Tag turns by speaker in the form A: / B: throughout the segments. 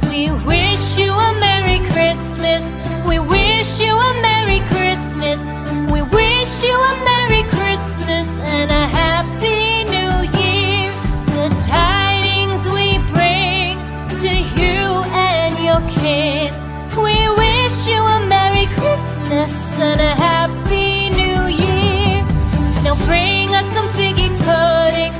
A: We wish you a Merry Christmas. We wish you a Merry Christmas. We wish you a Merry Christmas and a Happy New Year. The tidings we bring to you and your kin. We wish you a Merry Christmas and a Happy New Year. Now bring us some figgy pudding.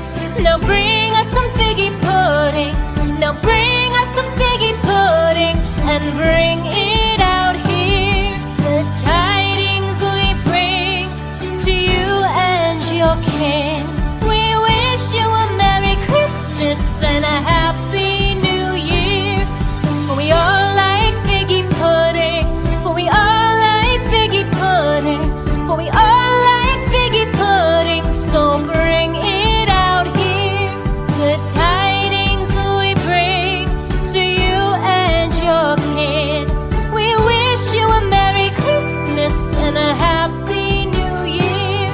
A: Now bring us some figgy pudding. Now bring us some figgy pudding and bring it out here. The tidings we bring to you and your kin. We wish you a Merry Christmas and a Happy New Year. For we all like figgy pudding. For we all like figgy pudding. For we all like figgy pudding. So bring it out here. The tidings we bring to you and your kin. We wish you a Merry Christmas and a Happy New Year.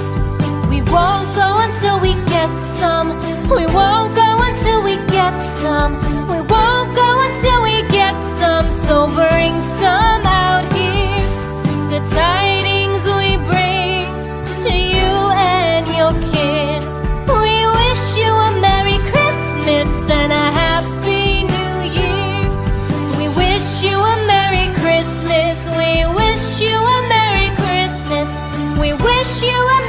A: We won't go until we get some. We won't go until we get some. We won't go until we get some. So bring some out here. The tidings we bring to you and your kin. We wish you a Merry Christmas and a Happy New Year. We wish you a Merry Christmas. We wish you a Merry Christmas. We wish you a